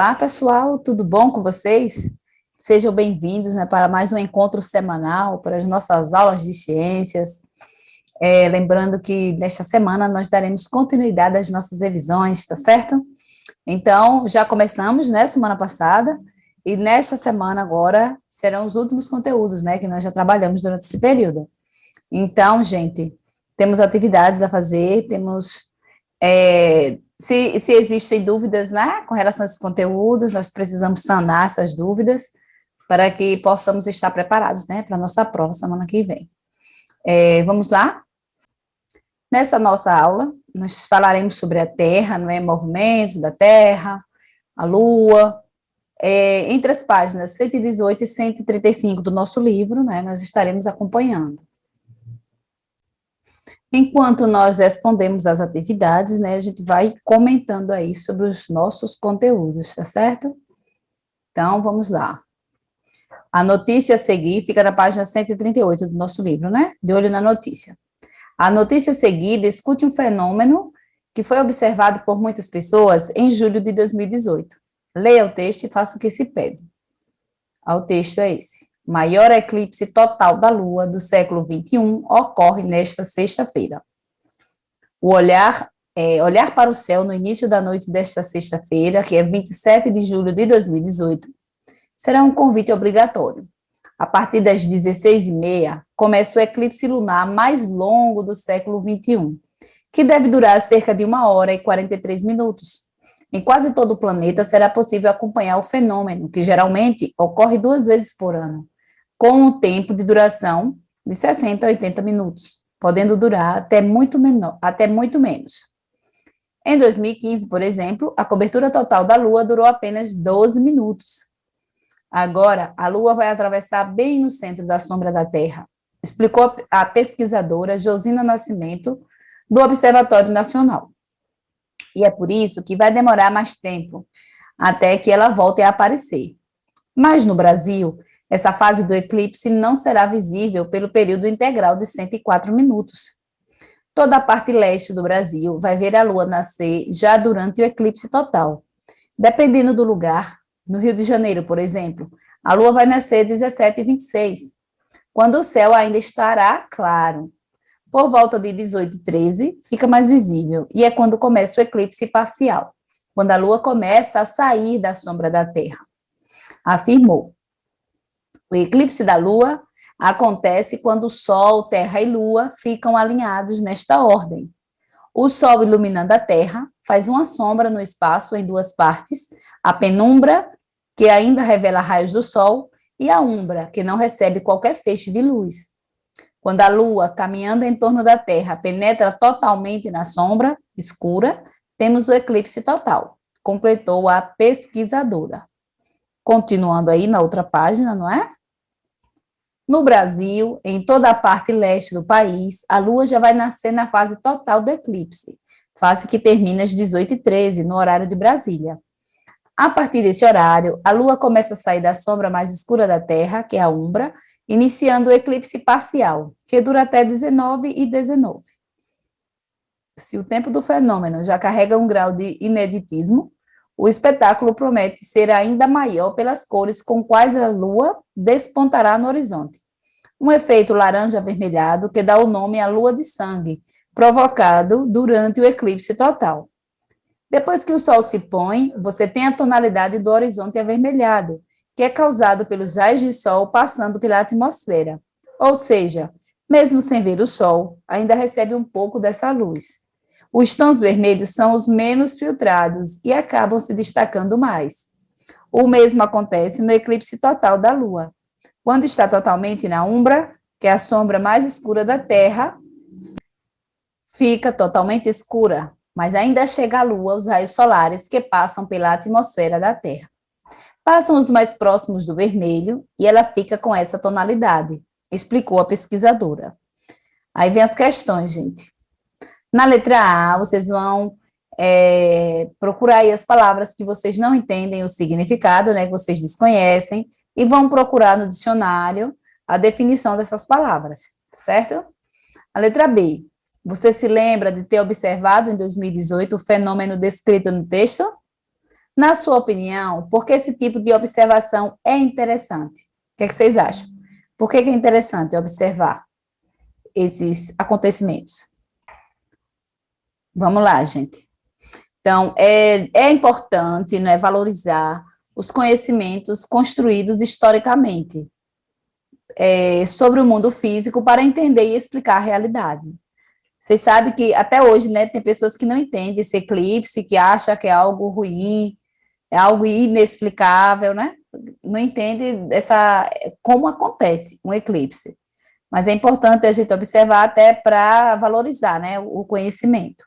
Olá, pessoal, tudo bom com vocês? Sejam bem-vindos, né, para mais um encontro semanal para as nossas aulas de ciências. Lembrando que nesta semana nós daremos continuidade às nossas revisões, tá certo? Então, já começamos, né, semana passada, e nesta semana agora serão os últimos conteúdos, né, que nós já trabalhamos durante esse período. Então, gente, temos atividades a fazer, se existem dúvidas, né, com relação a esses conteúdos, nós precisamos sanar essas dúvidas para que possamos estar preparados, né, para a nossa prova semana que vem. Vamos lá? Nessa nossa aula, nós falaremos sobre a Terra, não é, movimento da Terra, a Lua. Entre as páginas 118 e 135 do nosso livro, né, nós estaremos acompanhando. Enquanto nós respondemos as atividades, né, a gente vai comentando aí sobre os nossos conteúdos, tá certo? Então, vamos lá. A notícia a seguir fica na página 138 do nosso livro, né? De olho na notícia. A notícia a seguir discute um fenômeno que foi observado por muitas pessoas em julho de 2018. Leia o texto e faça o que se pede. O texto é esse. Maior eclipse total da Lua do século XXI ocorre nesta sexta-feira. Olhar para o céu no início da noite desta sexta-feira, que é 27 de julho de 2018, será um convite obrigatório. A partir das 16h30, começa o eclipse lunar mais longo do século XXI, que deve durar cerca de 1h e 43 minutos. Em quase todo o planeta será possível acompanhar o fenômeno, que geralmente ocorre 2 vezes por ano, com um tempo de duração de 60 a 80 minutos, podendo durar até muito menos. Em 2015, por exemplo, a cobertura total da Lua durou apenas 12 minutos. Agora, a Lua vai atravessar bem no centro da sombra da Terra, explicou a pesquisadora Josina Nascimento, do Observatório Nacional. E é por isso que vai demorar mais tempo, até que ela volte a aparecer. Mas no Brasil, essa fase do eclipse não será visível pelo período integral de 104 minutos. Toda a parte leste do Brasil vai ver a Lua nascer já durante o eclipse total. Dependendo do lugar, no Rio de Janeiro, por exemplo, a Lua vai nascer 17h26, quando o céu ainda estará claro. Por volta de 18h13, fica mais visível, e é quando começa o eclipse parcial, quando a Lua começa a sair da sombra da Terra. Afirmou. O eclipse da Lua acontece quando o Sol, Terra e Lua ficam alinhados nesta ordem. O Sol iluminando a Terra faz uma sombra no espaço em 2 partes, a penumbra, que ainda revela raios do Sol, e a umbra, que não recebe qualquer feixe de luz. Quando a Lua, caminhando em torno da Terra, penetra totalmente na sombra escura, temos o eclipse total, completou a pesquisadora. Continuando aí na outra página, não é? No Brasil, em toda a parte leste do país, a Lua já vai nascer na fase total do eclipse, fase que termina às 18h13, no horário de Brasília. A partir desse horário, a Lua começa a sair da sombra mais escura da Terra, que é a umbra, iniciando o eclipse parcial, que dura até 19h19. Se o tempo do fenômeno já carrega um grau de ineditismo, o espetáculo promete ser ainda maior pelas cores com quais a Lua despontará no horizonte. Um efeito laranja-avermelhado que dá o nome à Lua de sangue, provocado durante o eclipse total. Depois que o Sol se põe, você tem a tonalidade do horizonte avermelhado, que é causado pelos raios de Sol passando pela atmosfera. Ou seja, mesmo sem ver o Sol, ainda recebe um pouco dessa luz. Os tons vermelhos são os menos filtrados e acabam se destacando mais. O mesmo acontece no eclipse total da Lua. Quando está totalmente na umbra, que é a sombra mais escura da Terra, fica totalmente escura, mas ainda chega à Lua os raios solares que passam pela atmosfera da Terra. Passam os mais próximos do vermelho e ela fica com essa tonalidade, explicou a pesquisadora. Aí vem as questões, gente. Na letra A, vocês vão procurar aí as palavras que vocês não entendem o significado, né, que vocês desconhecem, e vão procurar no dicionário a definição dessas palavras, certo? A letra B, você se lembra de ter observado em 2018 o fenômeno descrito no texto? Na sua opinião, por que esse tipo de observação é interessante? O que é que vocês acham? Por que é interessante observar esses acontecimentos? Vamos lá, gente. Então, é importante, né, valorizar os conhecimentos construídos historicamente sobre o mundo físico para entender e explicar a realidade. Vocês sabem que até hoje, né, tem pessoas que não entendem esse eclipse, que acham que é algo ruim, é algo inexplicável, né? Não entende como acontece um eclipse. Mas é importante a gente observar até para valorizar, né, o conhecimento.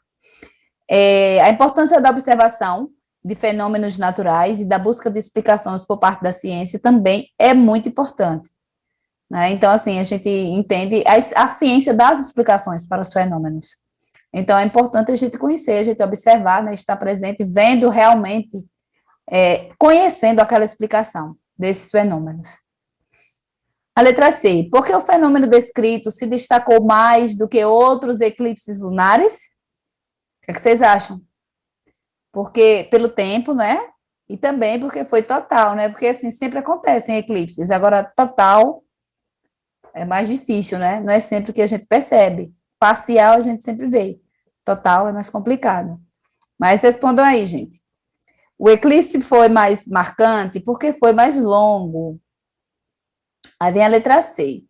A importância da observação de fenômenos naturais e da busca de explicações por parte da ciência também é muito importante. Né? Então, assim, a gente entende a ciência das explicações para os fenômenos. Então, é importante a gente conhecer, a gente observar, né, estar presente, vendo realmente, conhecendo aquela explicação desses fenômenos. A letra C. Por que o fenômeno descrito se destacou mais do que outros eclipses lunares? O que é que vocês acham? Porque pelo tempo, né? E também porque foi total, né? Porque assim sempre acontecem eclipses. Agora, total é mais difícil, né? Não é sempre que a gente percebe. Parcial a gente sempre vê. Total é mais complicado. Mas respondam aí, gente. O eclipse foi mais marcante porque foi mais longo. Aí vem a letra C.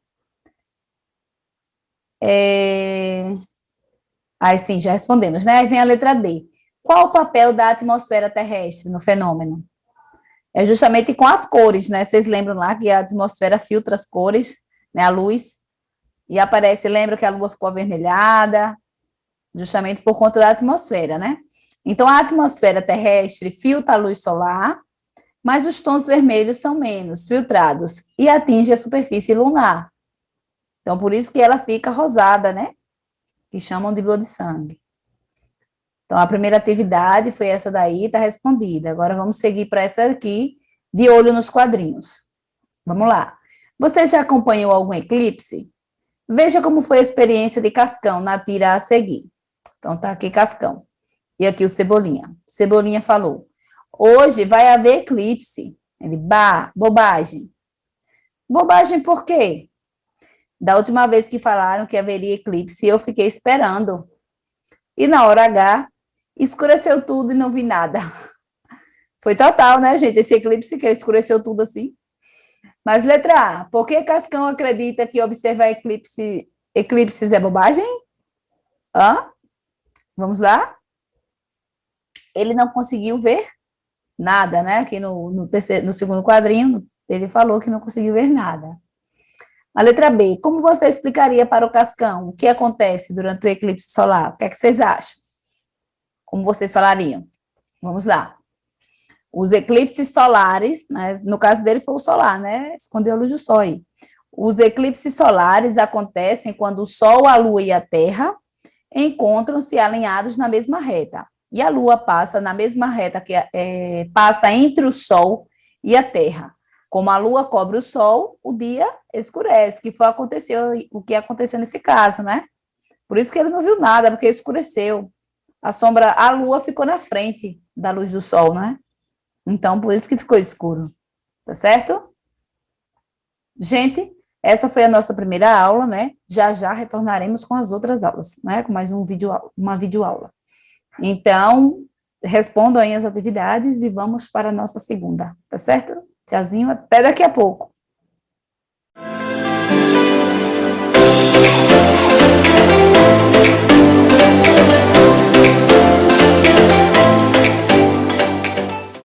Aí sim, já respondemos, né? Aí vem a letra D. Qual o papel da atmosfera terrestre no fenômeno? É justamente com as cores, né? Vocês lembram lá que a atmosfera filtra as cores, né? A luz, e aparece, lembra que a lua ficou avermelhada, justamente por conta da atmosfera, né? Então, a atmosfera terrestre filtra a luz solar, mas os tons vermelhos são menos filtrados e atinge a superfície lunar. Então, por isso que ela fica rosada, né? Que chamam de lua de sangue. Então, a primeira atividade foi essa daí, está respondida. Agora, vamos seguir para essa aqui, de olho nos quadrinhos. Vamos lá. Você já acompanhou algum eclipse? Veja como foi a experiência de Cascão na tira a seguir. Então, tá aqui Cascão. E aqui o Cebolinha. Cebolinha falou: hoje vai haver eclipse. Ele, bobagem. Bobagem por quê? Da última vez que falaram que haveria eclipse, eu fiquei esperando. E na hora H, escureceu tudo e não vi nada. Foi total, né, gente? Esse eclipse que escureceu tudo assim. Mas letra A, por que Cascão acredita que observar eclipses é bobagem? Hã? Vamos lá? Ele não conseguiu ver nada, né? Aqui no segundo quadrinho, ele falou que não conseguiu ver nada. A letra B, como você explicaria para o Cascão o que acontece durante o eclipse solar? O que é que vocês acham? Como vocês falariam? Vamos lá. Os eclipses solares, né, no caso dele foi o solar, né? Escondeu a luz do sol aí. Os eclipses solares acontecem quando o Sol, a Lua e a Terra encontram-se alinhados na mesma reta. E a Lua passa na mesma reta que passa entre o Sol e a Terra. Como a Lua cobre o Sol, o dia escurece, que foi o que aconteceu nesse caso, né? Por isso que ele não viu nada, porque escureceu. A Lua ficou na frente da luz do Sol, né? Então, por isso que ficou escuro. Tá certo? Gente, essa foi a nossa primeira aula, né? Já já retornaremos com as outras aulas, né? Com mais uma videoaula. Então, respondam aí as atividades e vamos para a nossa segunda, tá certo? Tchauzinho, até daqui a pouco.